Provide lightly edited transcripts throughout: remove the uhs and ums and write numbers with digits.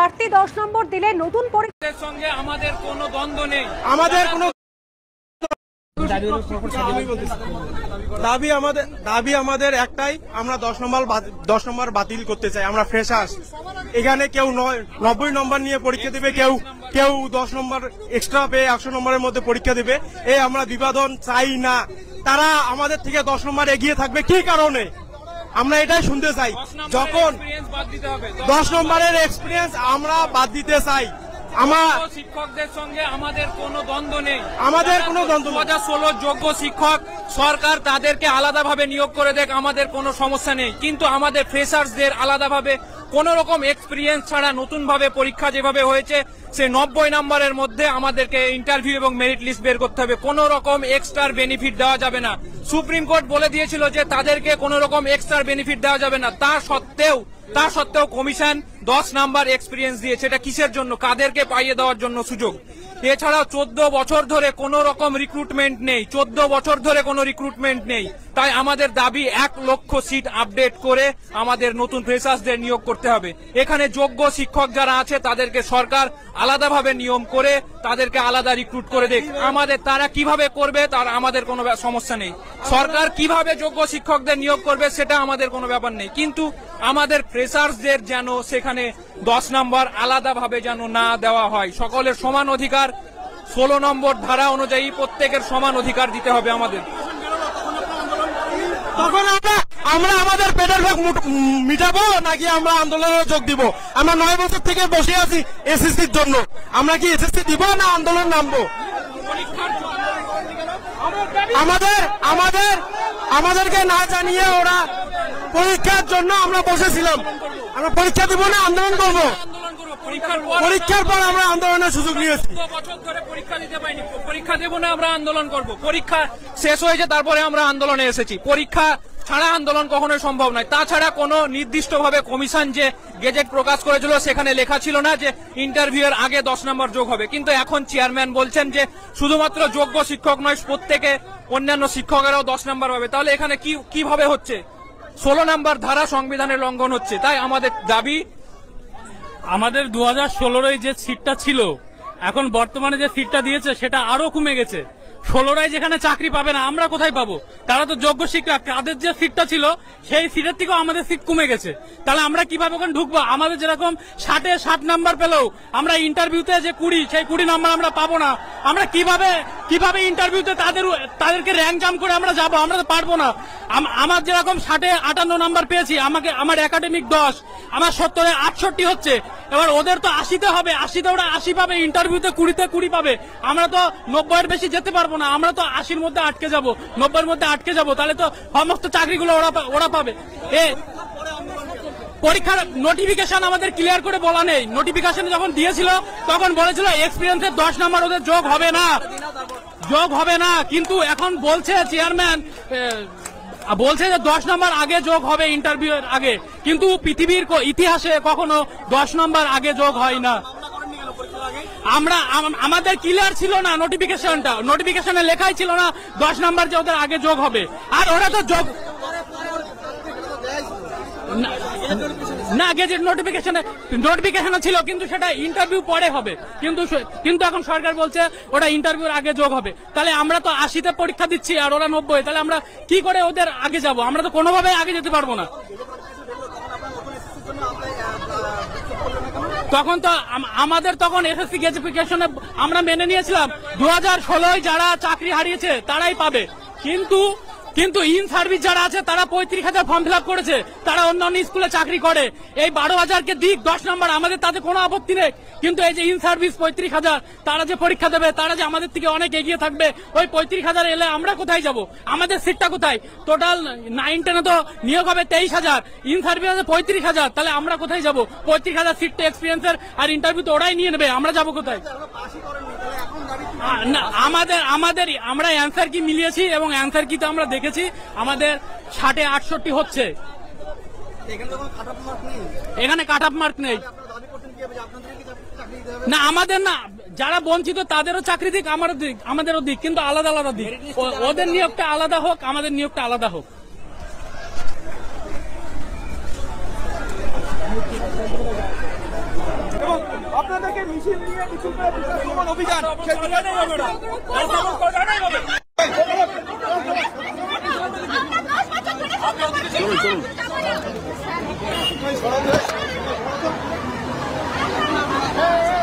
বাড়তি 10 নম্বর দিলে নতুন পরীক্ষার সঙ্গে আমাদের কোনো দ্বন্দ্ব নেই। আমাদের কোনো দাবি আমাদের একটাই, আমরা 10 নম্বর বাতিল করতে চাই। আমরা ফ্রেশার্স, এখানে কেউ 90 নম্বর নিয়ে পরীক্ষা দেবে, কেউ 10 নম্বর এক্সট্রা পেয়ে 100 নম্বরের মধ্যে পরীক্ষা দেবে। এই আমরা বিভাজন চাই না। তারা আমাদের থেকে 10 নম্বর এগিয়ে থাকবে কি কারণে, আমরা এটাই শুনতে চাই। যখন 10 নম্বরের এক্সপিরিয়েন্স আমরা বাদ দিতে চাই। শিক্ষকদের সঙ্গে আমাদের কোনো দ্বন্দ্ব নেই, 2016 যোগ্য শিক্ষক সরকার তাদেরকে আলাদাভাবে নিয়োগ করে দেখ, আমাদের কোনো সমস্যা নেই। কিন্তু আমাদের ফ্রেশার্সদের আলাদাভাবে কোন রকম এক্সপিরিয়েন্স ছাড়া নতুন ভাবে পরীক্ষা যেভাবে হয়েছে সে 90 নম্বরের মধ্যে আমাদেরকে ইন্টারভিউ এবং মেরিট লিস্ট বের করতে হবে। কোন রকম এক্সট্রা বেনিফিট দেওয়া যাবে না। সুপ্রিম কোর্ট বলে দিয়েছিল যে তাদেরকে কোন রকম এক্সট্রা বেনিফিট দেওয়া যাবে না। তা সত্ত্বেও কমিশন 10 নাম্বার এক্সপিরিয়েন্স দিয়েছে। এটা কিসের জন্য? কাদেরকে পাইয়ে দেওয়ার জন্য সুযোগ। এছাড়াও 14 বছর ধরে কোন রকম রিক্রুটমেন্ট নেই, 14 বছর ধরে কোনো রিক্রুটমেন্ট নেই। তাই আমাদের দাবি 1 লক্ষ সিট আপডেট করে আমাদের নতুন ফ্রেশার্সদের নিয়োগ করতে হবে। এখানে যোগ্য শিক্ষক যারা আছে তাদেরকে সরকার আলাদাভাবে নিয়ম করে তাদেরকে আলাদা রিক্রুট করে দেখ। তারা কিভাবে করবে তার আমাদের কোনো সমস্যা নেই। সরকার কিভাবে যোগ্য শিক্ষকদের নিয়োগ করবে সেটা আমাদের কোনো ব্যাপার নেই। কিন্তু আমাদের ফ্রেশার্সদের যেন সেখানে 10 নম্বর আলাদাভাবে যেন না দেওয়া হয়। সকলের সমান অধিকার, 16 নম্বর ধারা অনুযায়ী প্রত্যেকের সমান অধিকার দিতে হবে আমাদের। তখন আমরা আমাদের পেটের ভাগ মিটাবো নাকি আমরা আন্দোলনে যোগ দিব? আমরা 9 বছর থেকে বসে আছি এসএসসির জন্য। আমরা কি এসএসসি দিব না আন্দোলন নামবো? আমাদেরকে না জানিয়ে ওরা পরীক্ষার জন্য আমরা বসেছিলাম। আমরা পরীক্ষা দিব না আন্দোলন করবো? পরীক্ষার পর আমরা আন্দোলনের সুযোগ নিয়েছি। পরীক্ষা দেব না, আমরা আন্দোলন করব। পরীক্ষা শেষ হয়েছে তারপরে আমরা আন্দোলনে এসেছি। পরীক্ষা ছাড়া আন্দোলন কখনোই সম্ভব নয়। তাছাড়া কোনো নির্দিষ্টভাবে কমিশন যে গেজেট প্রকাশ করেছিল সেখানে লেখা ছিল না যে ইন্টারভিউ এর আগে 10 নম্বর যোগ হবে। কিন্তু এখন চেয়ারম্যান বলছেন যে শুধুমাত্র যোগ্য শিক্ষক নয়, প্রত্যেকে অন্যান্য শিক্ষকেরাও 10 নম্বর পাবে। তাহলে এখানে কিভাবে হচ্ছে? 16 নম্বর ধারা সংবিধানের লঙ্ঘন হচ্ছে। তাই আমাদের দাবি, আমাদের 2016 যে সিটটা ছিল, এখন বর্তমানে যে সিটটা দিয়েছে সেটা আরো কমে গেছে। 16 যেখানে চাকরি পাবে না, আমরা কোথায় পাবো? তারা তো যোগ্য শিক্ষক, তাদের যে সিটটা ছিল সেই সিটের থেকেও আমাদের সিট কমে গেছে। তাহলে আমরা কিভাবে ওখানে ঢুকবো? আমাদের যেরকম 60 নাম্বার পেলেও আমরা ইন্টারভিউতে যে 20, সেই 20 নাম্বার আমরা পাবো না। আমরা কিভাবে ইন্টারভিউতে তাদেরকে র্যাঙ্ক জাম্প করে আমরা যাবো? আমরা তো পারবো না। আমার যেরকম 58 নাম্বার পেয়েছি, আমার একাডেমিক 10, আমার 70-এ 68 হচ্ছে। এবার ওদের তো 80-তে হবে, 80-তে ওরা 80 পাবে, ইন্টারভিউতে 20-তে 20 পাবে। আমরা তো 90-এর বেশি যেতে পারবো না। আমরা তো 80-র মধ্যে আটকে যাবো, 90-এর মধ্যে আটকে যাবো। তাহলে তো সমস্ত চাকরিগুলো ওরা পাবে। পরীক্ষার নোটিফিকেশন আমাদের ক্লিয়ার করে বলা নেই। নোটিফিকেশনে যখন দিয়েছিল তখন বলেছিল এক্সপিরিয়েন্সের 10 নম্বর ওদের যোগ হবে না। কিন্তু এখন বলছে চেয়ারম্যান, বলছে যে 10 নম্বর আগে যোগ হবে ইন্টারভিউ এর আগে। কিন্তু পৃথিবীর ইতিহাসে কখনো 10 নম্বর আগে যোগ হয় না। আমাদের ক্লিয়ার ছিল না নোটিফিকেশনে লেখাই ছিল না 10 নম্বর যে ওদের আগে যোগ হবে। আর ওরা তো যোগ না, গেজেট নোটিফিকেশনে ছিল, কিন্তু সেটা ইন্টারভিউ পরে হবে। কিন্তু এখন সরকার বলছে ওটা ইন্টারভিউর আগে যোগ হবে। তাহলে আমরা তো 80-তে পরীক্ষা দিচ্ছি আর ওরা 90, তাহলে আমরা কি করে ওদের আগে যাব? আমরা তো কোনোভাবে আগে যেতে পারবো না। তখন তো আমাদের এসএসসি গেজিফিকেশনে আমরা মেনে নিয়েছিলাম 2016 যারা চাকরি হারিয়েছে তারাই পাবে। কিন্তু ইন সার্ভিস যারা আছে তারা 35,000 ফর্ম ফিল আপ করেছে, তারা অন্যান্য স্কুলে চাকরি করে। এই 12,000কে দিক 10 নম্বর, আমাদের তাতে কোনো আপত্তি নেই। কিন্তু এই যে ইন সার্ভিস 35,000 তারা যে পরীক্ষা দেবে, তারা যে আমাদের থেকে অনেক এগিয়ে থাকবে, ওই 35,000 এলে আমরা কোথায় যাব? আমাদের সিটটা কোথায়? টোটাল 9-10-এ তো নিয়োগ হবে 23,000, ইন সার্ভিস আছে 35,000। তাহলে আমরা কোথায় যাব? 35,000 সিটটা এক্সপিরিয়েন্সের আর ইন্টারভিউ তো ওরাই নিয়ে নেবে, আমরা যাব কোথায়? আমরা অ্যান্সার কি মিলিয়েছি এবং অ্যান্সার কি তো আমরা দেখেছি আমাদের 60-68 হচ্ছে। এখানে কাট অফ মার্ক নেই না, আমাদের না, যারা বঞ্চিত তাদেরও চাকরি দিক, আমাদেরও দিক, কিন্তু আলাদা আলাদা দিক। ওদের নিয়োগটা আলাদা হোক, আমাদের নিয়োগটা আলাদা হোক। থেকে মিছিল নিয়ে মিছিল করে বিকাশ অভিযান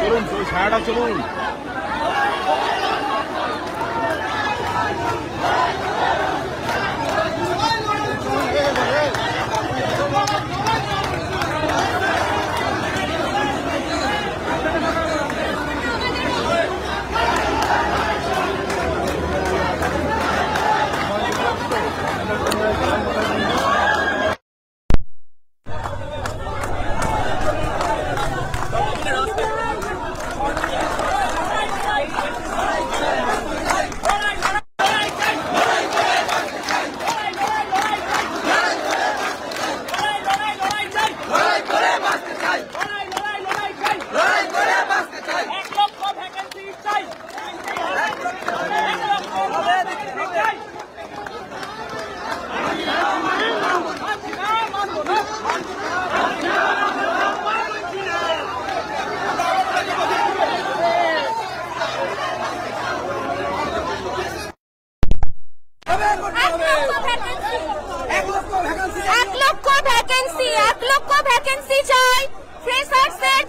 চলুন ছায়াটা চলুন।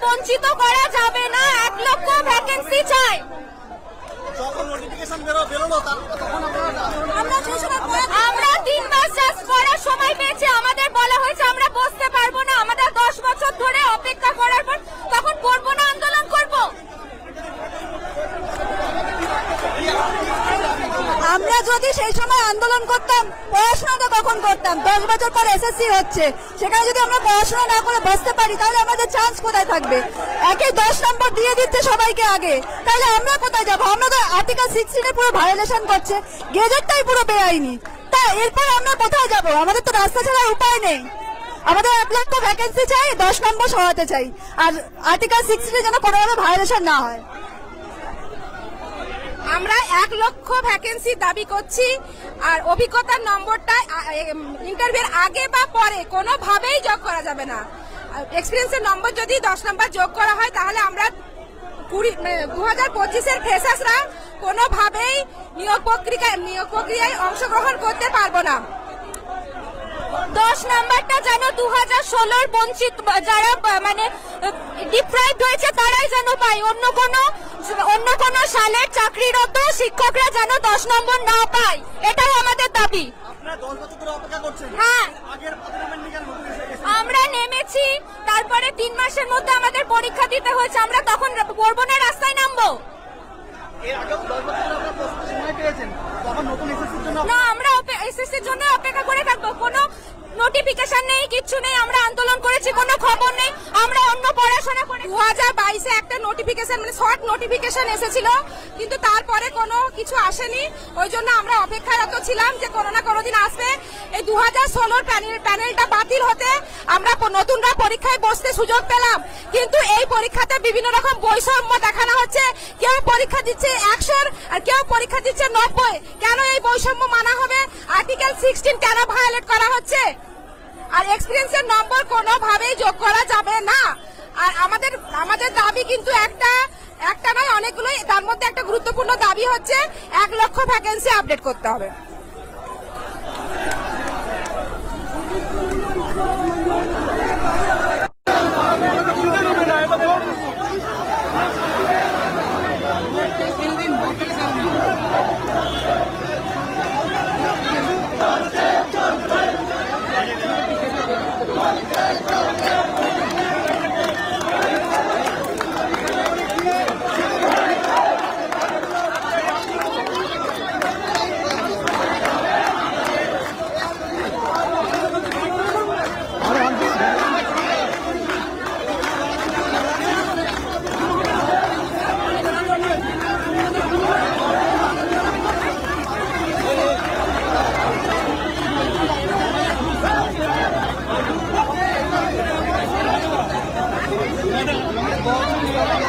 বঞ্চিত করা যাবে না। 1 লক্ষ ভ্যাকেন্সি চাই। আমরা 3 মাস জাস্ট করার সময় পেয়েছি, আমাদের বলা হয়েছে আমরা বসতে পারবো না, আমাদের 10 বছর ধরে অপেক্ষা করার পর তখন করবো না, আন্দোলন করবো। আমরা যদি সেই সময় আন্দোলন করতাম, পড়াশোনা তো কখন করতাম? 10 বছর পর এসএসসি হচ্ছে, সেখানে যদি আমরা পড়াশোনা না করে বসতে পারি তাহলে আমাদের চান্স কোথায় থাকবে? একে 10 নম্বর দিয়ে দিচ্ছে সবাইকে আগে, তাহলে আমরা কোথায় যাবো? আমরা তো আর্টিকেল 16 পুরো ভায়োলেশন করছে, গেজেটটাই পুরো বেআইনি। তা এরপর আমরা কোথায় যাবো? আমাদের তো রাস্তা ছাড়া উপায় নেই। আমাদের 1 লক্ষ ভ্যাকেন্সি চাই, 10 নম্বর সরাতে চাই, আর আর্টিকেল 16 যেন কোনোভাবে ভায়োলেশন না হয়। আমরা 1 লক্ষ ভ্যাকেন্সি দাবি করছি, আর অভিজ্ঞতার নম্বরটা ইন্টারভিউর আগে বা পরে কোনোভাবেই যোগ করা যাবে না। এক্সপিরিয়েন্সের নম্বর যদি 10 নম্বর যোগ করা হয় তাহলে আমরা 2025-এর ফ্রেশার্সরা কোনোভাবেই নিয়োগ প্রক্রিয়ায় অংশগ্রহণ করতে পারবো না। 10 নাম্বারটা যেন 2016-র বঞ্চিত যারা মানে ডিপ্রাইভড হয়েছে তারাই যেন পায়, অন্য কোনো সালের চাকরিরত শিক্ষকরা যেন 10 নম্বর না পায়, এটাই আমাদের দাবি। হ্যাঁ, আমরা নেমেছি, তারপরে 3 মাসের মধ্যে আমাদের পরীক্ষা দিতে হয়েছে, আমরা তখন পড়বো না, রাস্তায় নামবো না। আমরা এসএসসির জন্য অপেক্ষা করে থাকবো, কোনো নোটিফিকেশন নেই, কিচ্ছু নেই। আমরা আন্দোলন করেছি, কোনো খবর নেই, আমরা অন্য পড়াশোনা করে 2022-এ একটা নোটিফিকেশন মানে শর্ট নোটিফিকেশন এসেছিল, কিন্তু তারপরে কোনো কিছু আসেনি। ওই জন্য আমরা অপেক্ষারত ছিলাম যে কোনো না কোনো দিন আসবে। এই 2016-র প্যানেলটা বাতিল হতে আমরা নতুনরা পরীক্ষায় বসতে সুযোগ পেলাম, কিন্তু এই পরীক্ষাতে বিভিন্ন রকম বৈষম্য দেখানো হচ্ছে। কেউ পরীক্ষা দিচ্ছে 100 আর কেউ পরীক্ষা দিচ্ছে 90। কেন এই বৈষম্য মানা হবে? আর্টিকেল 16 কেন ভায়োলেট করা হচ্ছে? আর এক্সপিরিয়েন্সের নম্বর কোনোভাবেই যোগ করা যাবে না। আর আমাদের দাবি কিন্তু একটা নয়, অনেকগুলোই। তার মধ্যে একটা গুরুত্বপূর্ণ দাবি হচ্ছে 1 লক্ষ ভ্যাকেন্সি আপডেট করতে হবে। बहुत